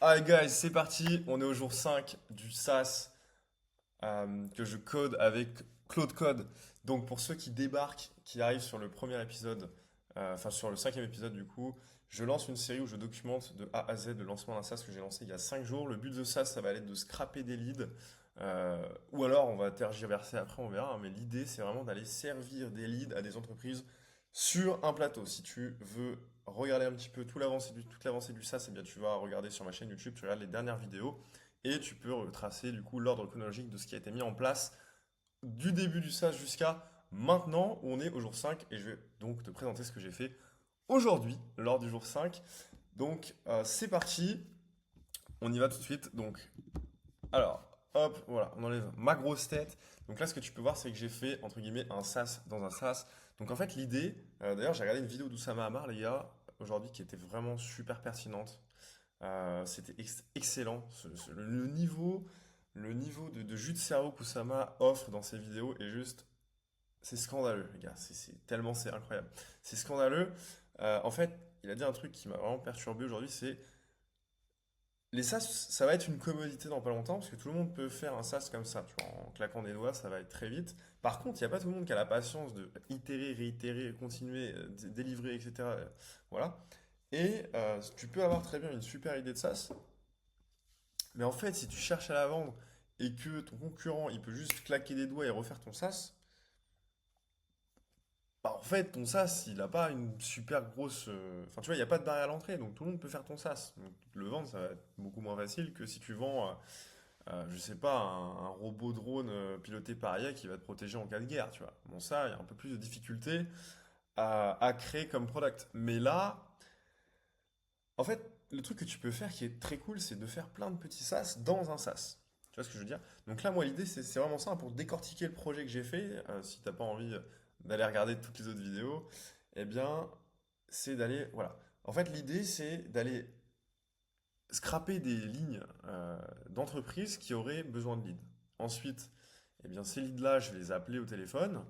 Alright guys, c'est parti, on est au jour 5 du SaaS que je code avec Claude Code. Donc pour ceux qui débarquent, qui arrivent sur le premier épisode, enfin sur le cinquième épisode du coup, je lance une série où je documente de A à Z le lancement d'un SaaS que j'ai lancé il y a 5 jours. Le but de ça, ça va être de scraper des leads, ou alors on va tergiverser après, on verra, hein, mais l'idée c'est vraiment d'aller servir des leads à des entreprises sur un plateau. Si tu veux regarder un petit peu toute l'avancée du SaaS, eh bien tu vas regarder sur ma chaîne YouTube, tu regardes les dernières vidéos et tu peux retracer du coup l'ordre chronologique de ce qui a été mis en place du début du SaaS jusqu'à maintenant où on est au jour 5 et je vais donc te présenter ce que j'ai fait aujourd'hui lors du jour 5. Donc c'est parti, on y va tout de suite. Donc alors, hop, voilà, on enlève ma grosse tête. Donc là, ce que tu peux voir, c'est que j'ai fait, entre guillemets, un sas dans un sas. Donc en fait, l'idée, d'ailleurs, j'ai regardé une vidéo d'Oussama Hamar, les gars, aujourd'hui, qui était vraiment super pertinente. C'était excellent. Le niveau de jus de cerveau qu'Oussama offre dans ses vidéos est juste, c'est scandaleux, les gars. Tellement, c'est incroyable. C'est scandaleux. En fait, il a dit un truc qui m'a vraiment perturbé aujourd'hui, c'est les SaaS, ça va être une commodité dans pas longtemps parce que tout le monde peut faire un SaaS comme ça. Tu vois, en claquant des doigts, ça va être très vite. Par contre, il n'y a pas tout le monde qui a la patience de itérer, réitérer, continuer, délivrer, etc. Voilà. Et tu peux avoir très bien une super idée de SaaS, mais en fait, si tu cherches à la vendre et que ton concurrent, il peut juste claquer des doigts et refaire ton SaaS, bah en fait, ton SaaS, il n'a pas une super grosse. Enfin, tu vois, il n'y a pas de barrière à l'entrée, donc tout le monde peut faire ton SaaS. Donc, le vendre, ça va être beaucoup moins facile que si tu vends. Je sais pas, un robot drone piloté par IA qui va te protéger en cas de guerre, tu vois. Bon, ça, il y a un peu plus de difficulté à créer comme product. Mais là, en fait, le truc que tu peux faire qui est très cool, c'est de faire plein de petits SaaS dans un SaaS. Tu vois ce que je veux dire? Donc là, moi, l'idée, c'est vraiment ça, hein, pour décortiquer le projet que j'ai fait. Si t'as pas envie d'aller regarder toutes les autres vidéos, eh bien, c'est d'aller, voilà. En fait, l'idée, c'est d'aller scraper des lignes d'entreprises qui auraient besoin de leads. Ensuite, eh bien, ces leads-là, je vais les appeler au téléphone.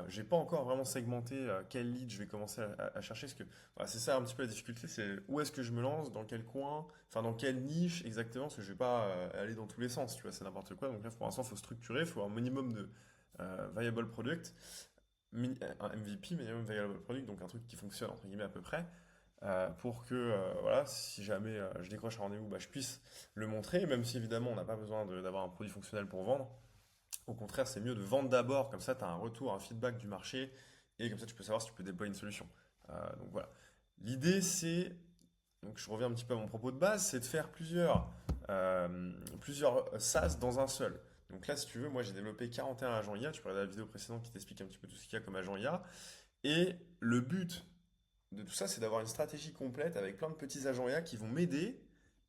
J'ai pas encore vraiment segmenté quel lead je vais commencer à chercher, parce que voilà, c'est ça un petit peu la difficulté, c'est où est-ce que je me lance, dans quel coin, enfin dans quelle niche exactement, parce que je vais pas aller dans tous les sens, tu vois, c'est n'importe quoi. Donc là, pour l'instant, il faut structurer, il faut un minimum de viable product, un MVP, minimum viable product, donc un truc qui fonctionne entre guillemets à peu près pour que voilà, si jamais je décroche un rendez-vous, bah, je puisse le montrer, même si évidemment on n'a pas besoin d'avoir un produit fonctionnel pour vendre. Au contraire, c'est mieux de vendre d'abord, comme ça tu as un retour, un feedback du marché, et comme ça tu peux savoir si tu peux déployer une solution. Donc voilà. L'idée c'est, donc je reviens un petit peu à mon propos de base, c'est de faire plusieurs SaaS dans un seul. Donc là, si tu veux, moi j'ai développé 41 agents IA, tu peux regarder la vidéo précédente qui t'explique un petit peu tout ce qu'il y a comme agent IA. Et le but de tout ça, c'est d'avoir une stratégie complète avec plein de petits agents IA qui vont m'aider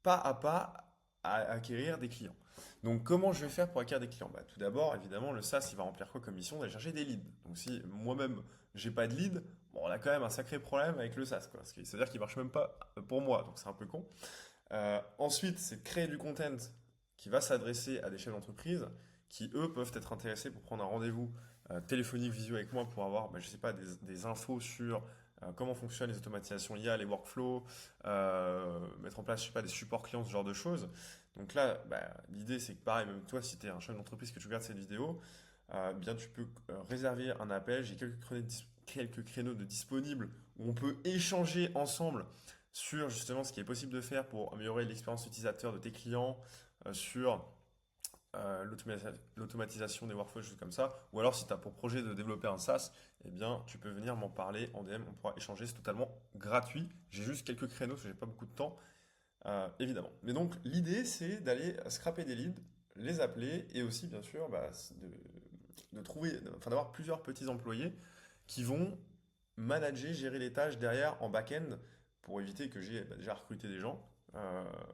pas à pas à acquérir des clients. Donc, comment je vais faire pour acquérir des clients? Bah, tout d'abord, évidemment, le SaaS, il va remplir quoi comme mission? D'aller chercher des leads. Donc, si moi-même, j'ai pas de leads, bon, on a quand même un sacré problème avec le SaaS, quoi. C'est-à-dire qu'il marche même pas pour moi, donc c'est un peu con. Ensuite, c'est de créer du content qui va s'adresser à des chefs d'entreprise qui, eux, peuvent être intéressés pour prendre un rendez-vous téléphonique, visio avec moi pour avoir, bah, je sais pas, des infos sur comment fonctionnent les automatisations IA, les workflows, mettre en place, je sais pas, des supports clients, ce genre de choses. Donc là, bah, l'idée, c'est que pareil, même toi, si tu es un chef d'entreprise que tu regardes cette vidéo, bien tu peux réserver un appel. J'ai quelques créneaux de disponibles où on peut échanger ensemble sur justement ce qui est possible de faire pour améliorer l'expérience utilisateur de tes clients, sur l'automatisation des workflows, des choses comme ça. Ou alors si tu as pour projet de développer un SaaS, eh bien tu peux venir m'en parler en DM, on pourra échanger, c'est totalement gratuit. J'ai juste quelques créneaux parce que j'ai pas beaucoup de temps, évidemment. Mais donc l'idée c'est d'aller scraper des leads, les appeler et aussi bien sûr bah, de trouver, enfin d'avoir plusieurs petits employés qui vont manager, gérer les tâches derrière en back-end pour éviter que j'ai bah, déjà recruté des gens.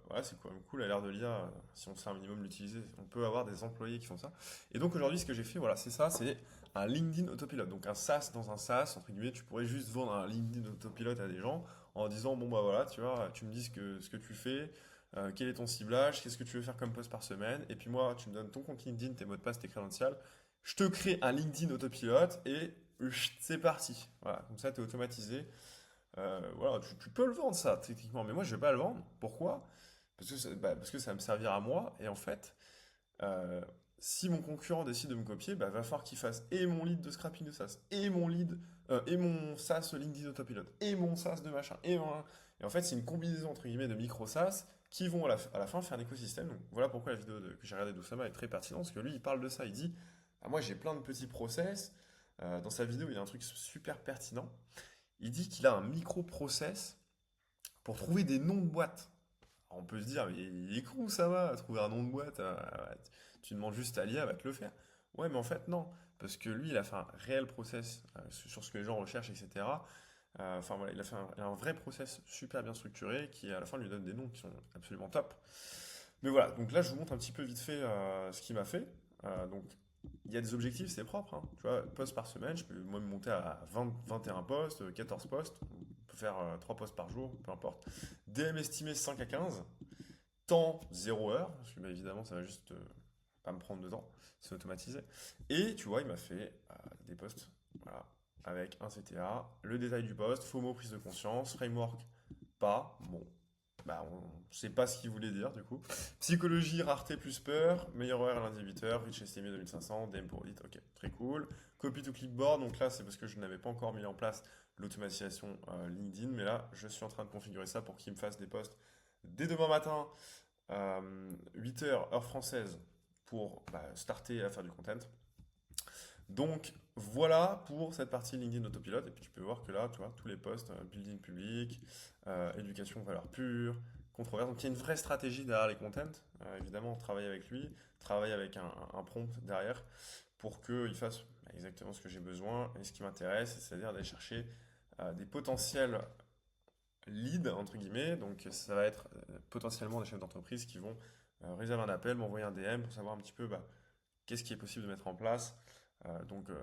Voilà, c'est quand même cool à l'ère de l'IA, si on sait un minimum l'utiliser, on peut avoir des employés qui font ça. Et donc aujourd'hui, ce que j'ai fait, voilà, c'est ça, c'est un LinkedIn autopilote. Donc un SaaS dans un SaaS, entre guillemets, tu pourrais juste vendre un LinkedIn autopilote à des gens en disant, bon bah voilà, tu vois, tu me dis ce que tu fais, quel est ton ciblage, qu'est-ce que tu veux faire comme post par semaine, et puis moi, tu me donnes ton compte LinkedIn, tes mots de passe, tes crédentials, je te crée un LinkedIn autopilote et c'est parti. Voilà, comme ça, tu es automatisé. Voilà, tu peux le vendre ça, techniquement, mais moi, je vais pas le vendre. Pourquoi? parce que ça va me servir à moi. Et en fait, euh, si mon concurrent décide de me copier, bah, va falloir qu'il fasse et mon lead de scrapping de SaaS, et mon lead, et mon SaaS LinkedIn Autopilot, et mon SaaS de machin, et en fait, c'est une combinaison entre guillemets de micro SaaS qui vont à la fin faire un écosystème. Donc voilà pourquoi la vidéo que j'ai regardée d'Oussama est très pertinente, parce que lui, il parle de ça. Il dit, ah, moi j'ai plein de petits process. Dans sa vidéo, il y a un truc super pertinent. Il dit qu'il a un micro-process pour trouver des noms de boîtes. Alors, on peut se dire, mais il est con, ça va, trouver un nom de boîte. Tu demandes juste à l'IA, elle va te le faire. Ouais, mais en fait, non. Parce que lui, il a fait un réel process sur ce que les gens recherchent, etc. Enfin, voilà, il a un vrai process super bien structuré qui, à la fin, lui donne des noms qui sont absolument top. Mais voilà, donc là, je vous montre un petit peu vite fait ce qu'il m'a fait. Donc, il y a des objectifs, c'est propre, hein. Tu vois, post par semaine, je peux moi me monter à 20, 21 postes, 14 postes. On peut faire 3 postes par jour, peu importe. DM estimé 5 à 15. Temps 0 heure, parce que bah, évidemment, ça va juste pas me prendre de temps, c'est automatisé. Et tu vois, il m'a fait des postes, voilà, avec un CTA, le détail du poste, FOMO, prise de conscience, framework, pas, bon, bah, on ne sait pas ce qu'il voulait dire du coup. Psychologie, rareté plus peur, meilleur horaire à lundi 8h, reach estimé 2500, DM pour audit, ok, très cool. Copy to clipboard, donc là c'est parce que je n'avais pas encore mis en place l'automatisation LinkedIn, mais là je suis en train de configurer ça pour qu'il me fasse des posts dès demain matin, 8h heure française, pour starter à faire du content. Donc voilà pour cette partie LinkedIn Autopilot. Et puis tu peux voir que là, tu vois, tous les posts, building public, éducation valeur pure, controverse. Donc il y a une vraie stratégie derrière les contents. Évidemment, on travaille avec lui, travaille avec un prompt derrière pour qu'il fasse exactement ce que j'ai besoin et ce qui m'intéresse, c'est-à-dire d'aller chercher des potentiels leads, entre guillemets. Donc ça va être potentiellement des chefs d'entreprise qui vont réserver un appel, m'envoyer un DM pour savoir un petit peu qu'est-ce qui est possible de mettre en place.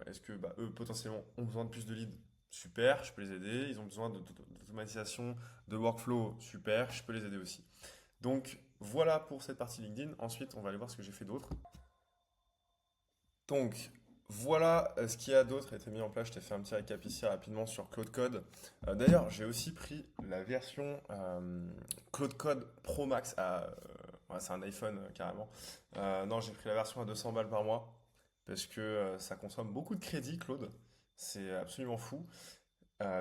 Est-ce que eux, potentiellement, ont besoin de plus de leads? Super, je peux les aider. Ils ont besoin d'automatisation, de workflow? Super, je peux les aider aussi. Donc, voilà pour cette partie LinkedIn. Ensuite, on va aller voir ce que j'ai fait d'autre. Donc, voilà ce qu'il y a d'autre a été mis en place. Je t'ai fait un petit récap ici rapidement sur Claude Code. D'ailleurs, j'ai aussi pris la version Claude Code Pro Max ouais, c'est un iPhone carrément. Non, j'ai pris la version à 200 balles par mois parce que ça consomme beaucoup de crédit, Claude. C'est absolument fou.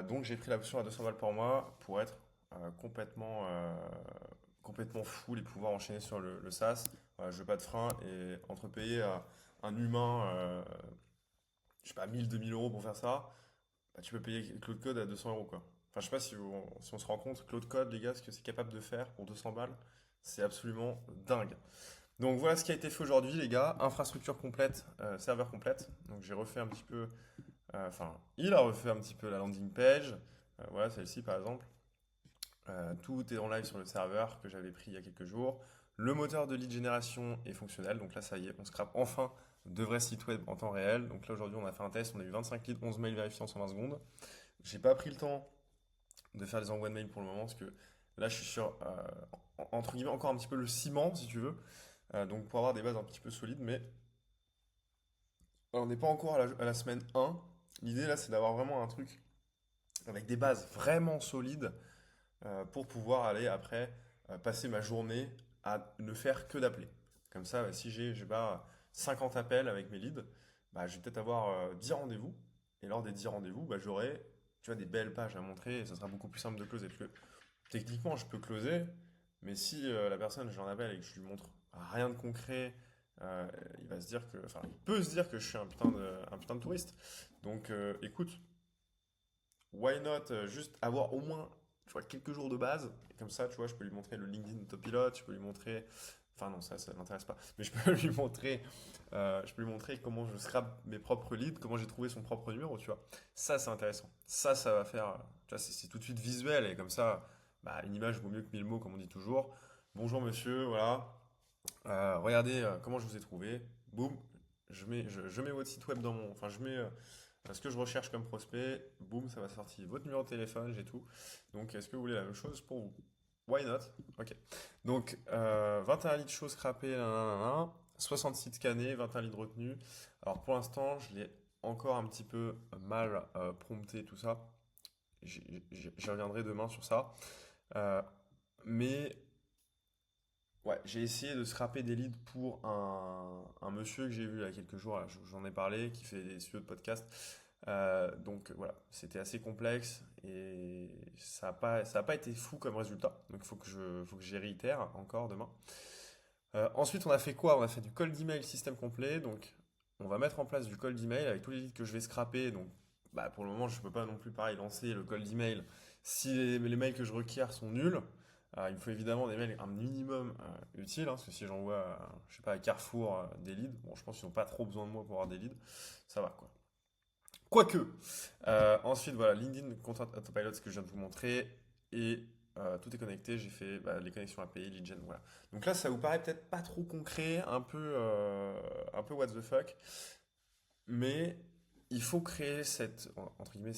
Donc, j'ai pris la version à 200 balles par mois pour être complètement full et pouvoir enchaîner sur le SaaS. Je veux pas de frein et entre payer un humain, je sais pas, 1000, 2000 euros pour faire ça, bah, tu peux payer Claude Code à 200 euros, quoi. Enfin, je sais pas si on se rend compte, Claude Code, les gars, ce que c'est capable de faire pour 200 balles, c'est absolument dingue. Donc voilà ce qui a été fait aujourd'hui, les gars. Infrastructure complète, serveur complète. Donc j'ai refait un petit peu, enfin, il a refait un petit peu la landing page. Voilà, celle-ci par exemple. Tout est en live sur le serveur que j'avais pris il y a quelques jours. Le moteur de lead génération est fonctionnel. Donc là, ça y est, on scrape enfin de vrais sites web en temps réel. Donc là, aujourd'hui, on a fait un test. On a eu 25 leads, 11 mails vérifiés en 120 secondes. J'ai pas pris le temps de faire les envois de mails pour le moment parce que là, je suis sur, entre guillemets, encore un petit peu le ciment, si tu veux. Donc pour avoir des bases un petit peu solides. Mais on n'est pas encore à la semaine 1. L'idée là, c'est d'avoir vraiment un truc avec des bases vraiment solides pour pouvoir aller après passer ma journée à ne faire que d'appeler. Comme ça, si j'ai, je sais pas, 50 appels avec mes leads, je vais peut-être avoir 10 rendez-vous. Et lors des 10 rendez-vous, j'aurai, tu vois, des belles pages à montrer et ça sera beaucoup plus simple de closer. Parce que techniquement, je peux closer, mais si la personne, j'en appelle et que je lui montre rien de concret, euh, il va se dire que, enfin, il peut se dire que je suis un putain de touriste. Donc, écoute, why not juste avoir au moins, tu vois, quelques jours de base. Et comme ça, tu vois, je peux lui montrer le LinkedIn Autopilot, je peux lui montrer. Enfin non, ça ne l'intéresse pas. Mais je peux lui montrer comment je scrape mes propres leads, comment j'ai trouvé son propre numéro, tu vois. Ça, c'est intéressant. Ça va faire, tu vois, c'est tout de suite visuel et comme ça, une image vaut mieux que 1000 mots, comme on dit toujours. Bonjour monsieur, voilà. Regardez comment je vous ai trouvé. Boum, je mets votre site web dans mon, enfin je mets ce que je recherche comme prospect, boum, ça va sortir votre numéro de téléphone, j'ai tout. Donc, est-ce que vous voulez la même chose pour vous? Why not? Ok. Donc, 21 litres chauds scrappés, nanana, 60 sites scannés, 21 litres retenus. Alors, pour l'instant, je l'ai encore un petit peu mal prompté, tout ça. J'y reviendrai demain sur ça. Euh, mais j'ai essayé de scraper des leads pour un monsieur que j'ai vu il y a quelques jours, là, j'en ai parlé, qui fait des studios de podcast. Donc voilà, c'était assez complexe et ça a pas été fou comme résultat. Donc faut que j'y réitère encore demain. Ensuite, on a fait quoi? On a fait du cold email système complet. Donc on va mettre en place du cold email avec tous les leads que je vais scraper. Donc bah, pour le moment, je ne peux pas non plus pareil lancer le cold email si les mails que je requiers sont nuls. Il me faut évidemment des mails un minimum utiles, hein, parce que si j'envoie, je sais pas, à Carrefour des leads, bon, je pense qu'ils n'ont pas trop besoin de moi pour avoir des leads, ça va quoi. Quoique. Ensuite, voilà, LinkedIn Content Autopilot, ce que je viens de vous montrer, et tout est connecté. J'ai fait les connexions API, lead gen, voilà. Donc là, ça vous paraît peut-être pas trop concret, un peu what the fuck, mais il faut créer entre guillemets,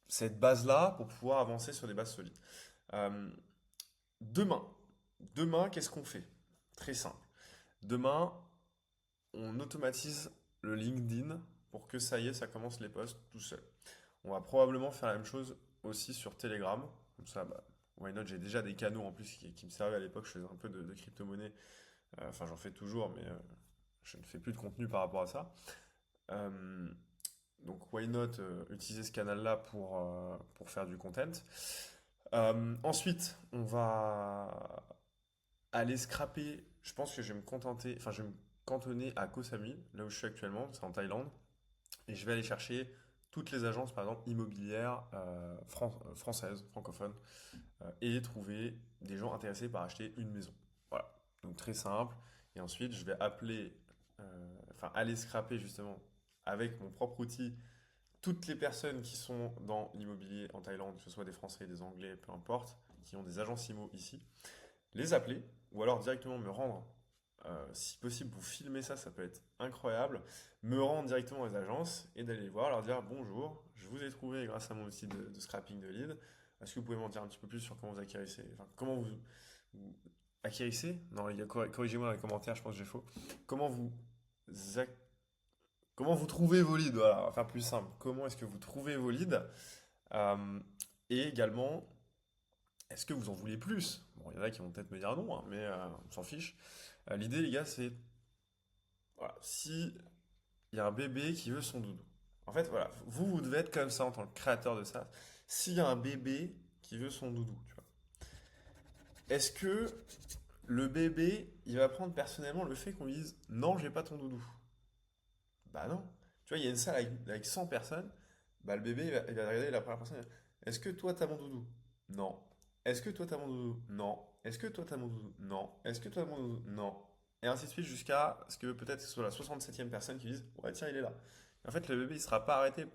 cette base-là pour pouvoir avancer sur des bases solides. Euh, demain, demain, qu'est-ce qu'on fait? Très simple. Demain, on automatise le LinkedIn pour que ça y est, ça commence les posts tout seul. On va probablement faire la même chose aussi sur Telegram. Comme ça, bah, why not? J'ai déjà des canaux en plus qui me servaient à l'époque. Je faisais un peu de crypto-monnaie. Enfin, j'en fais toujours, mais je ne fais plus de contenu par rapport à ça. Euh, donc, why not utiliser ce canal-là pour faire du content. Ensuite, on va aller scraper. Je pense que je vais me contenter, enfin, je vais me cantonner à Koh Samui, là où je suis actuellement, c'est en Thaïlande. Et je vais aller chercher toutes les agences, par exemple, immobilières françaises, francophones, et trouver des gens intéressés par acheter une maison. Voilà. Donc très simple. Et ensuite, je vais enfin, aller scraper justement avec mon propre outil toutes les personnes qui sont dans l'immobilier en Thaïlande, que ce soit des Français, des Anglais, peu importe, qui ont des agences IMO ici, les appeler ou alors directement me rendre. Si possible, vous filmez ça, ça peut être incroyable. Me rendre directement aux agences et d'aller les voir, leur dire bonjour, je vous ai trouvé grâce à mon outil de scrapping de lead. Est-ce que vous pouvez m'en dire un petit peu plus sur comment vous acquérissez, enfin, vous acquérissez? Non, corrigez-moi dans les commentaires, je pense que j'ai faux. Comment vous, ac- comment vous trouvez vos leads? Voilà, on va faire plus simple. Comment est-ce que vous trouvez vos leads? Euh, et également, est-ce que vous en voulez plus? Bon, il y en a qui vont peut-être me dire non, hein, mais on s'en fiche. L'idée, les gars, c'est voilà, si il y a un bébé qui veut son doudou. En fait, voilà, vous devez être comme ça en tant que créateur de ça. S'il y a un bébé qui veut son doudou, tu vois, est-ce que le bébé, il va prendre personnellement le fait qu'on lui dise non, j'ai pas ton doudou? Bah non. Tu vois, il y a une salle avec 100 personnes, bah le bébé, il va regarder la première personne. Est-ce que toi, t'as mon doudou? Non. Est-ce que toi, t'as mon doudou? Non. Est-ce que toi, t'as mon doudou? Non. Est-ce que toi, t'as mon doudou? Non. Et ainsi de suite jusqu'à ce que peut-être ce soit la 67e personne qui dise ouais, tiens, il est là. En fait, le bébé, il sera pas arrêté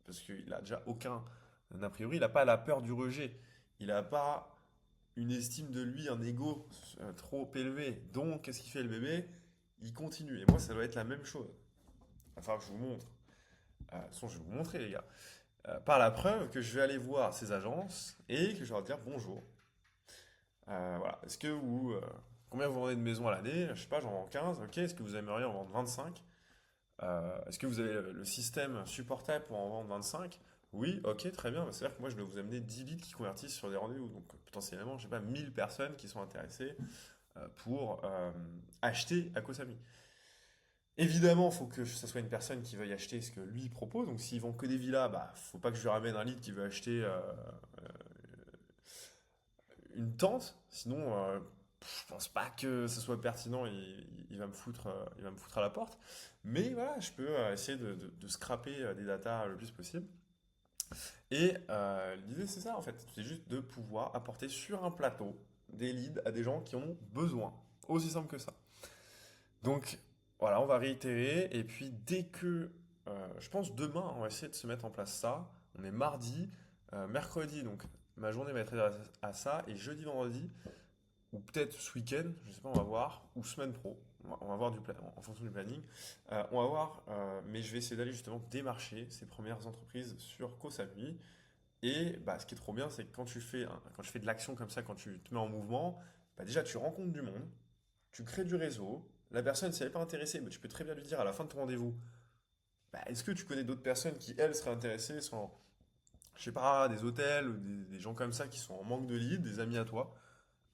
parce qu'il a déjà aucun a priori, il n'a pas la peur du rejet. Il n'a pas une estime de lui, un ego trop élevé. Donc, qu'est-ce qu'il fait le bébé? Il continue. Et moi, ça doit être la même chose. Enfin, je vous montre. De toute façon, je vais vous montrer, les gars. Par la preuve que je vais aller voir ces agences et que je vais leur dire bonjour. Voilà. Est-ce que combien vous vendez de maisons à l'année? Je sais pas, j'en vends 15. Ok. Est-ce que vous aimeriez en vendre 25? Est-ce que vous avez le système supportable pour en vendre 25? Oui, ok, très bien. Bah, c'est-à-dire que moi, je vais vous amener 10 leads qui convertissent sur des rendez-vous. Donc, potentiellement, je sais pas, 1000 personnes qui sont intéressées pour acheter à Kosami. Évidemment, il faut que ça soit une personne qui veuille acheter ce que lui propose. Donc, s'ils vendent que des villas, bah, faut pas que je lui ramène un lead qui veut acheter une tente. Sinon, je pense pas que ce soit pertinent. Il va il va me foutre à la porte. Mais voilà, je peux essayer de scraper des datas le plus possible. Et l'idée, c'est ça en fait. C'est juste de pouvoir apporter sur un plateau des leads à des gens qui en ont besoin. Aussi simple que ça. Donc voilà, on va réitérer. Et puis dès que, je pense demain, on va essayer de se mettre en place ça. On est mardi, mercredi, donc ma journée va être réservée à ça. Et jeudi, vendredi, ou peut-être ce week-end, je sais pas, on va voir, ou semaine pro, on va voir en fonction du planning, on va voir, mais je vais essayer d'aller justement démarcher ces premières entreprises sur Koh Samui. Et bah, ce qui est trop bien, c'est que quand tu fais de l'action comme ça, quand tu te mets en mouvement, bah, déjà tu rencontres du monde, tu crées du réseau, la personne, si elle n'est pas intéressée, bah, tu peux très bien lui dire à la fin de ton rendez-vous, bah, est-ce que tu connais d'autres personnes qui, elles, seraient intéressées je sais pas, des hôtels, ou des gens comme ça qui sont en manque de leads, des amis à toi.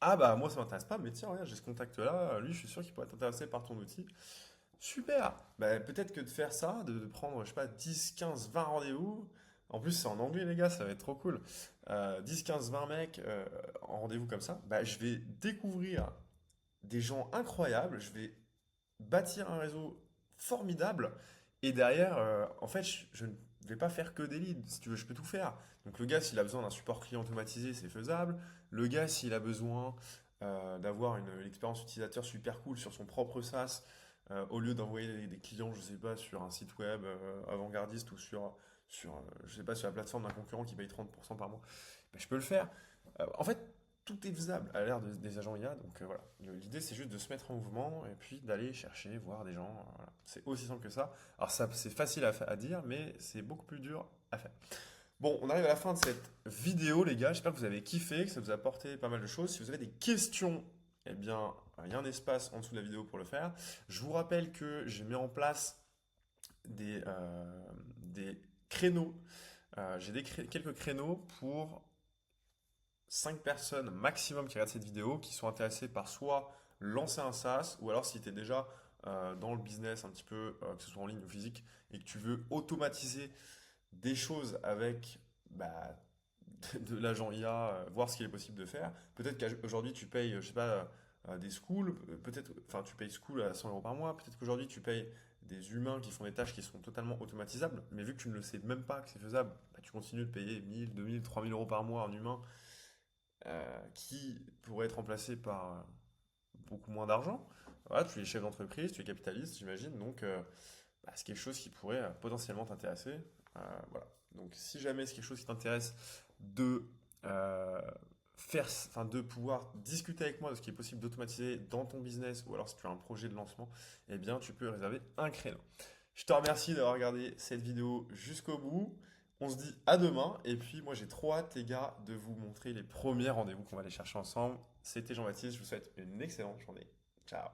Ah bah moi ça m'intéresse pas, mais tiens, regarde, j'ai ce contact-là, lui je suis sûr qu'il pourrait être intéressé par ton outil. Super! Bah, peut-être que de faire ça, de prendre, je sais pas, 10, 15, 20 rendez-vous. En plus, c'est en anglais, les gars, ça va être trop cool. 10, 15, 20 mecs en rendez-vous comme ça. Bah, je vais découvrir des gens incroyables. Je vais bâtir un réseau formidable. Et derrière, en fait, je ne vais pas faire que des leads. Si tu veux, je peux tout faire. Donc, le gars, s'il a besoin d'un support client automatisé, c'est faisable. Le gars, s'il a besoin d'avoir une expérience utilisateur super cool sur son propre SaaS, au lieu d'envoyer des clients, je sais pas, sur un site web avant-gardiste ou je sais pas, sur la plateforme d'un concurrent qui paye 30% par mois, ben, je peux le faire. En fait, tout est faisable à l'ère des agents IA. Donc voilà, l'idée c'est juste de se mettre en mouvement et puis d'aller chercher, voir des gens. Voilà. C'est aussi simple que ça. Alors ça, c'est facile à dire, mais c'est beaucoup plus dur à faire. Bon, on arrive à la fin de cette vidéo, les gars. J'espère que vous avez kiffé, que ça vous a apporté pas mal de choses. Si vous avez des questions, eh bien, il y a un espace en dessous de la vidéo pour le faire. Je vous rappelle que j'ai mis en place des créneaux. J'ai quelques créneaux pour 5 personnes maximum qui regardent cette vidéo, qui sont intéressées par soit lancer un SaaS, ou alors si tu es déjà dans le business un petit peu, que ce soit en ligne ou physique, et que tu veux automatiser des choses avec bah, de l'agent IA, voir ce qu'il est possible de faire. Peut-être qu'aujourd'hui tu payes, je sais pas, des schools, peut-être, enfin tu payes school à 100 € par mois, peut-être qu'aujourd'hui tu payes des humains qui font des tâches qui sont totalement automatisables, mais vu que tu ne le sais même pas que c'est faisable, bah, tu continues de payer 1000, 2000, 3000 € par mois un humain qui pourrait être remplacé par beaucoup moins d'argent. Voilà, tu es chef d'entreprise, tu es capitaliste, j'imagine, donc bah, c'est quelque chose qui pourrait potentiellement t'intéresser. Voilà. Donc si jamais c'est quelque chose qui t'intéresse de euh, enfin de pouvoir discuter avec moi de ce qui est possible d'automatiser dans ton business ou alors si tu as un projet de lancement, eh bien tu peux réserver un créneau. Je te remercie d'avoir regardé cette vidéo jusqu'au bout. On se dit à demain et puis moi j'ai trop hâte les gars de vous montrer les premiers rendez-vous qu'on va aller chercher ensemble. C'était Jean-Baptiste, je vous souhaite une excellente journée. Ciao.